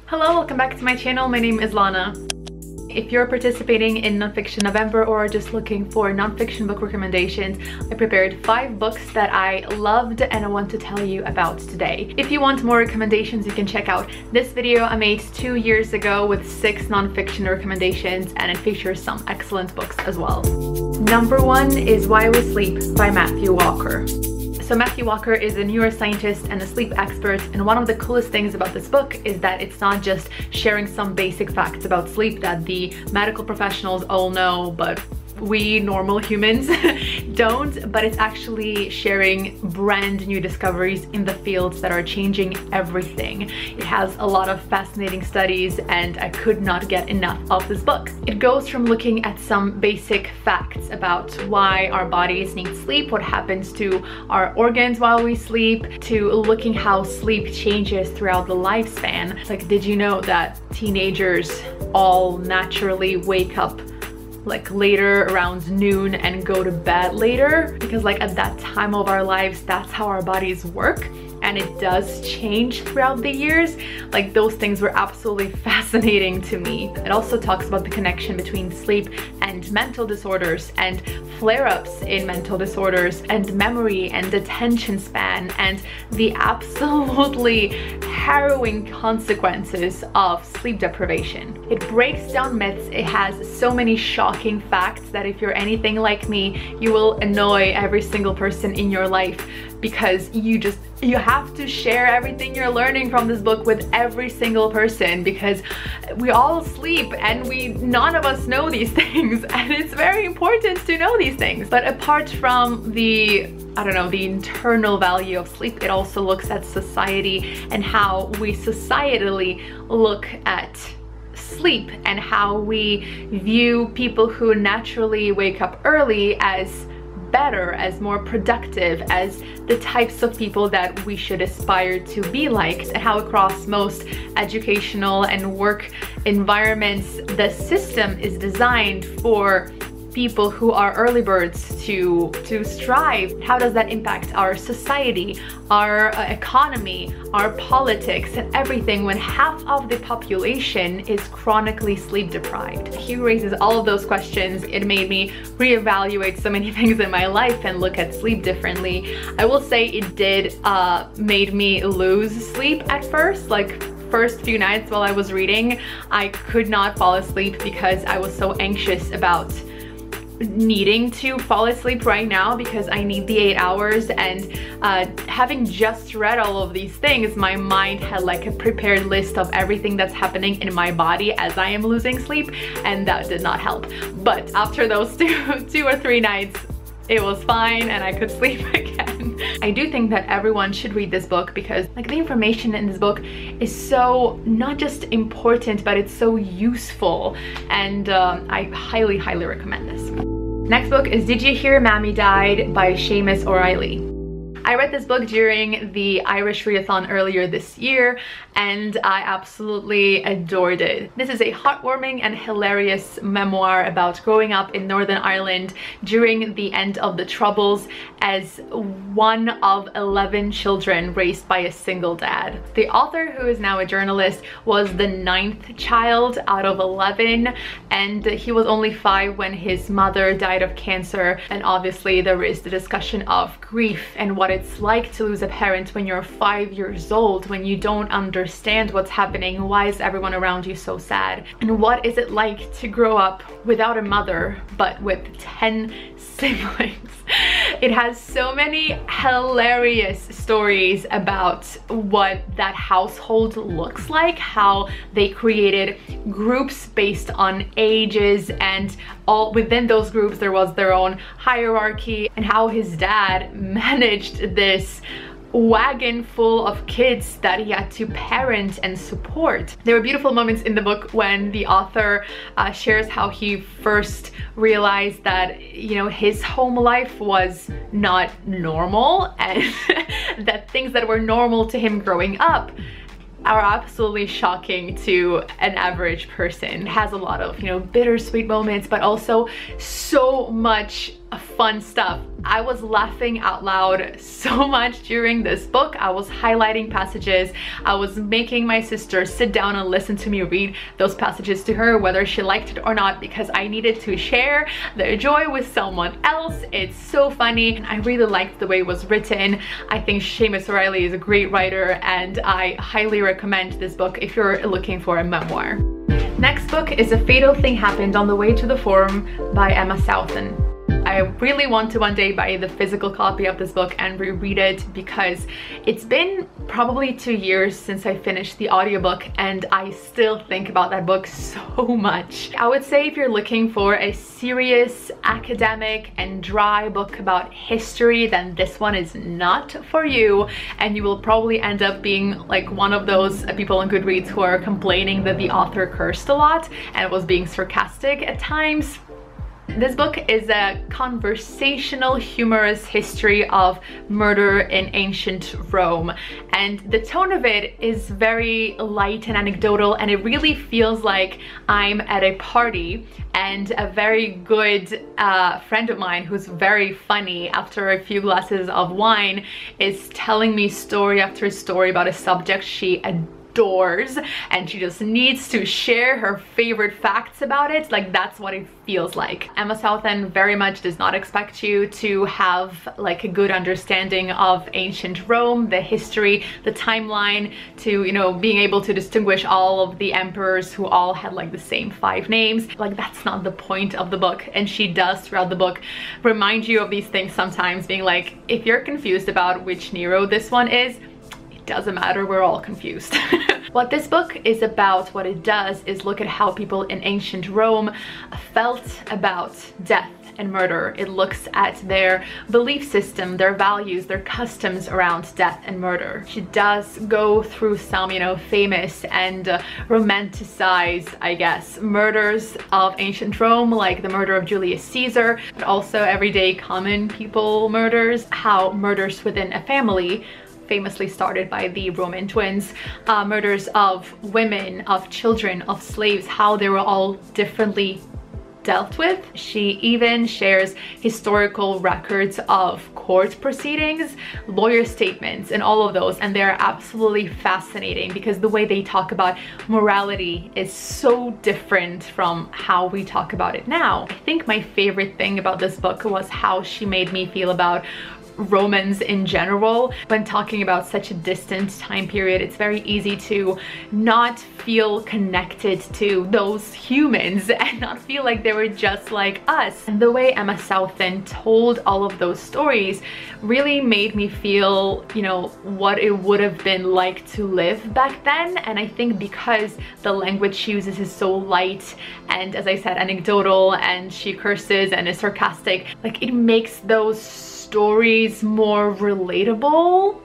Hello, welcome back to my channel. My name is Lana. If you're participating in Nonfiction November or just looking for nonfiction book recommendations, I prepared 5 books that I loved and I want to tell you about today. If you want more recommendations, you can check out this video I made 2 years ago with 6 nonfiction recommendations, and it features some excellent books as well. Number 1 is Why We Sleep by Matthew Walker. So Matthew Walker is a neuroscientist and a sleep expert, and one of the coolest things about this book is that it's not just sharing some basic facts about sleep that the medical professionals all know, but we normal humans don't, but it's actually sharing brand new discoveries in the fields that are changing everything. It has a lot of fascinating studies and I could not get enough of this book. It goes from looking at some basic facts about why our bodies need sleep, what happens to our organs while we sleep, to looking how sleep changes throughout the lifespan. Like, did you know that teenagers all naturally wake up like later around noon and go to bed later? Because like at that time of our lives, that's how our bodies work, and it does change throughout the years. Like, those things were absolutely fascinating to me. It also talks about the connection between sleep and mental disorders and flare-ups in mental disorders and memory and attention span and the absolutely harrowing consequences of sleep deprivation. It breaks down myths. It has so many shocking facts that if you're anything like me, you will annoy every single person in your life, because you have to share everything you're learning from this book with every single person, because we all sleep and none of us know these things, and it's very important to know these things. But apart from the internal value of sleep, it also looks at society and how we societally look at sleep and how we view people who naturally wake up early as better, as more productive, as the types of people that we should aspire to be like, and how across most educational and work environments the system is designed for people who are early birds to strive. How does that impact our society, our economy, our politics, and everything when half of the population is chronically sleep deprived? He raises all of those questions. It made me reevaluate so many things in my life and look at sleep differently. I will say it did made me lose sleep at first. Like, first few nights while I was reading, I could not fall asleep because I was so anxious about needing to fall asleep right now because I need the 8 hours, and having just read all of these things, my mind had like a prepared list of everything that's happening in my body as I am losing sleep, and that did not help. But after those two or three nights, it was fine and I could sleep again. I do think that everyone should read this book because like the information in this book is so not just important, but it's so useful, and I highly recommend this. Next book is Did You Hear Mammy Died by Seamus O'Reilly. I read this book during the Irish Readathon earlier this year, and I absolutely adored it. This is a heartwarming and hilarious memoir about growing up in Northern Ireland during the end of the Troubles as one of 11 children raised by a single dad. The author, who is now a journalist, was the 9th child out of 11, and he was only 5 when his mother died of cancer. And obviously there is the discussion of grief and what it's like to lose a parent when you're 5 years old, when you don't understand what's happening. Why is everyone around you so sad? And what is it like to grow up without a mother but with 10 siblings? It has so many hilarious stories about what that household looks like, how they created groups based on ages, and all within those groups there was their own hierarchy, and how his dad managed this wagon full of kids that he had to parent and support. There were beautiful moments in the book when the author shares how he first realized that, you know, his home life was not normal, and that things that were normal to him growing up are absolutely shocking to an average person. It has a lot of, you know, bittersweet moments, but also so much fun stuff. I was laughing out loud so much during this book. I was highlighting passages. I was making my sister sit down and listen to me read those passages to her, whether she liked it or not, because I needed to share the joy with someone else. It's so funny, and I really liked the way it was written. I think Seamus O'Reilly is a great writer, and I highly recommend this book if you're looking for a memoir. Next book is A Fatal Thing Happened on the Way to the Forum by Emma Southon. I really want to one day buy the physical copy of this book and reread it, because it's been probably 2 years since I finished the audiobook and I still think about that book so much. I would say if you're looking for a serious, academic and dry book about history, then this one is not for you, and you will probably end up being like one of those people on Goodreads who are complaining that the author cursed a lot and was being sarcastic at times. This book is a conversational, humorous history of murder in ancient Rome, and the tone of it is very light and anecdotal, and it really feels like I'm at a party and a very good friend of mine who's very funny after a few glasses of wine is telling me story after story about a subject she adores, and she just needs to share her favorite facts about it. Like, that's what it feels like. Emma Southon very much does not expect you to have like a good understanding of ancient Rome, the history, the timeline, to, you know, being able to distinguish all of the emperors who all had like the same 5 names. Like, that's not the point of the book, and she does throughout the book remind you of these things sometimes, being like, if you're confused about which Nero this one is, doesn't matter, we're all confused. What this book is about, what it does is look at how people in ancient Rome felt about death and murder. It looks at their belief system, their values, their customs around death and murder. She does go through some, you know, famous and romanticized, I guess, murders of ancient Rome, like the murder of Julius Caesar, but also everyday common people murders, how murders within a family famously started by the Roman twins, murders of women, of children, of slaves, how they were all differently dealt with. She even shares historical records of court proceedings, lawyer statements, and all of those, and they're absolutely fascinating because the way they talk about morality is so different from how we talk about it now. I think my favorite thing about this book was how she made me feel about Romans in general. When talking about such a distant time period, it's very easy to not feel connected to those humans and not feel like they were just like us. And the way Emma Southon told all of those stories really made me feel, you know, what it would have been like to live back then. And I think because the language she uses is so light and, as I said, anecdotal, and she curses and is sarcastic, like, it makes those stories more relatable,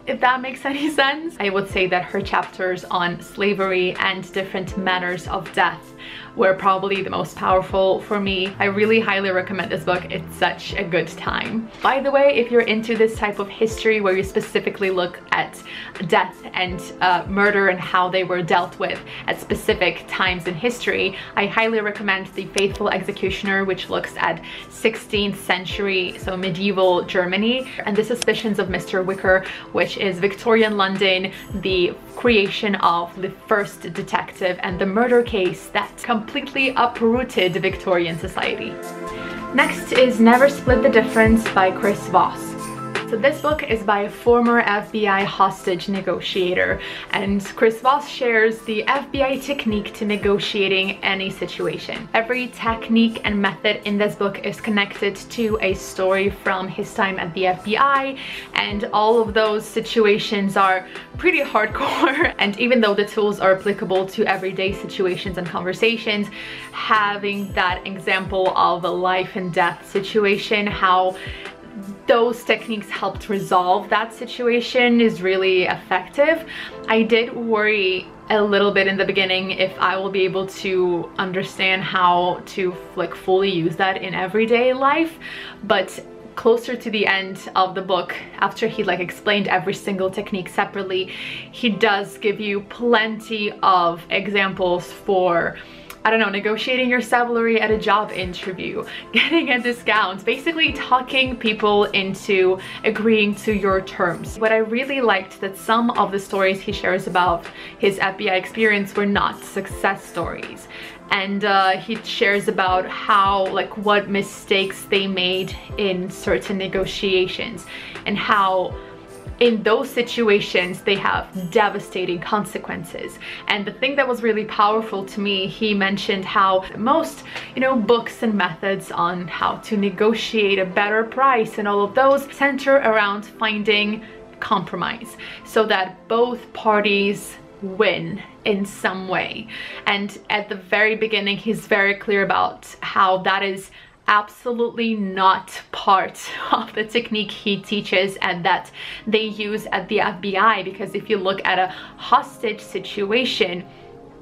if that makes any sense. I would say that her chapters on slavery and different manners of death were probably the most powerful for me. I really highly recommend this book. It's such a good time. By the way, if you're into this type of history where you specifically look at death and murder and how they were dealt with at specific times in history, I highly recommend The Faithful Executioner, which looks at 16th century, so medieval Germany, and The Suspicions of Mr. Wicker, which is Victorian London, the creation of the first detective and the murder case that completely uprooted Victorian society. Next is Never Split the Difference by Chris Voss. So this book is by a former FBI hostage negotiator, and Chris Voss shares the FBI technique to negotiating any situation. Every technique and method in this book is connected to a story from his time at the FBI, and all of those situations are pretty hardcore. And even though the tools are applicable to everyday situations and conversations, having that example of a life and death situation, how those techniques helped resolve that situation, is really effective. I did worry a little bit in the beginning if I will be able to understand how to like fully use that in everyday life, but closer to the end of the book, after he like explained every single technique separately, he does give you plenty of examples for I don't know, negotiating your salary at a job interview, getting a discount, basically talking people into agreeing to your terms. What I really liked that some of the stories he shares about his FBI experience were not success stories. And he shares about how, like, what mistakes they made in certain negotiations and how in those situations they have devastating consequences. And the thing that was really powerful to me, he mentioned how most, you know, books and methods on how to negotiate a better price and all of those center around finding compromise so that both parties win in some way. And at the very beginning, he's very clear about how that is absolutely not part of the technique he teaches and that they use at the FBI, because if you look at a hostage situation,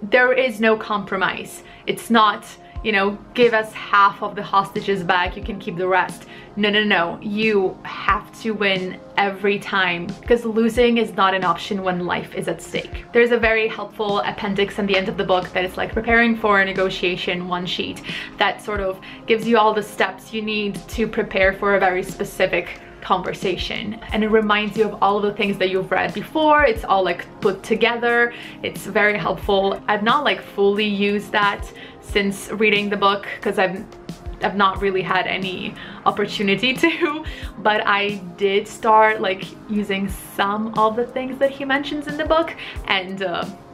there is no compromise. It's not, you know, give us half of the hostages back, you can keep the rest. No, you have to win every time, because losing is not an option when life is at stake. There's a very helpful appendix in the end of the book that is like preparing for a negotiation one sheet that sort of gives you all the steps you need to prepare for a very specific conversation, and it reminds you of all of the things that you've read before. It's all like put together. It's very helpful. I've not like fully used that since reading the book because I've not really had any opportunity to, but I did start like using some of the things that he mentions in the book, and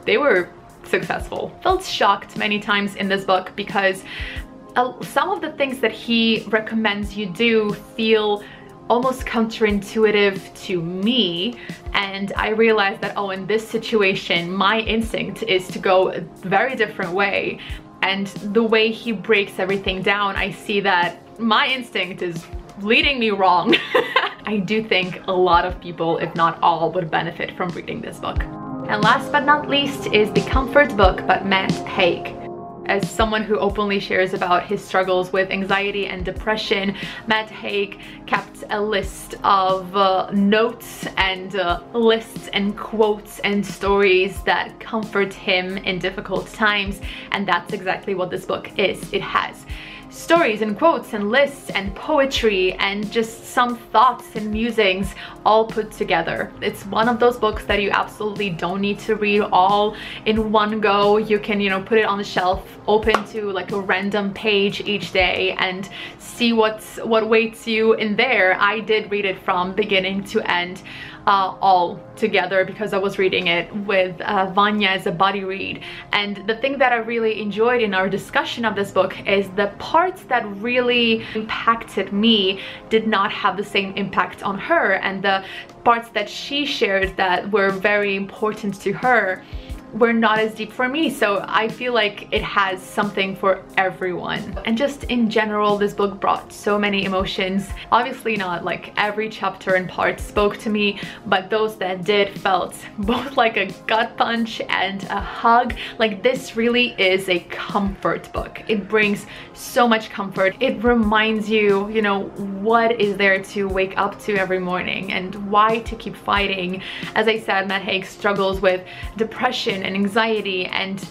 they were successful. Felt shocked many times in this book because some of the things that he recommends you do feel almost counterintuitive to me, and I realized that, oh, in this situation my instinct is to go a very different way, and the way he breaks everything down, I see that my instinct is leading me wrong. I do think a lot of people, if not all, would benefit from reading this book. And last but not least is The Comfort Book by Matt Haig. As someone who openly shares about his struggles with anxiety and depression, Matt Haig kept a list of notes and lists and quotes and stories that comfort him in difficult times, and that's exactly what this book is. It has stories and quotes and lists and poetry and just some thoughts and musings all put together. It's one of those books that you absolutely don't need to read all in one go. You can, you know, put it on the shelf, open to like a random page each day and see what waits you in there. I did read it from beginning to end, all together, because I was reading it with Vanya as a buddy read. And the thing that I really enjoyed in our discussion of this book is the parts that really impacted me did not have the same impact on her, and the parts that she shared that were very important to her were not as deep for me. So I feel like it has something for everyone. And just in general, this book brought so many emotions. Obviously not like every chapter and part spoke to me, but those that did felt both like a gut punch and a hug. Like, this really is a comfort book. It brings so much comfort. It reminds you, you know, what is there to wake up to every morning and why to keep fighting. As I said, Matt Haig struggles with depression and anxiety, and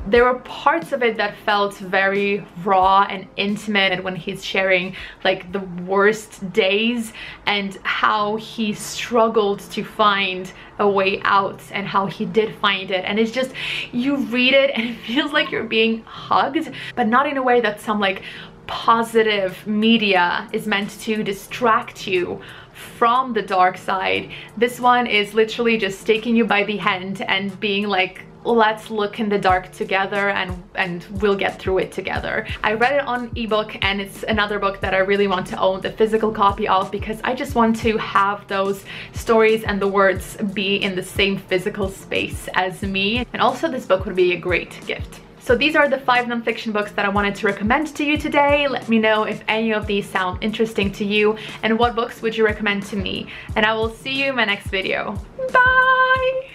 there were parts of it that felt very raw and intimate when he's sharing like the worst days and how he struggled to find a way out and how he did find it. And it's just, you read it and it feels like you're being hugged, but not in a way that some like positive media is meant to distract you from the dark side. This one is literally just taking you by the hand and being like, let's look in the dark together and we'll get through it together. I read it on ebook, and it's another book that I really want to own the physical copy of, because I just want to have those stories and the words be in the same physical space as me. And also this book would be a great gift. So these are the 5 nonfiction books that I wanted to recommend to you today. Let me know if any of these sound interesting to you and what books would you recommend to me. And I will see you in my next video. Bye!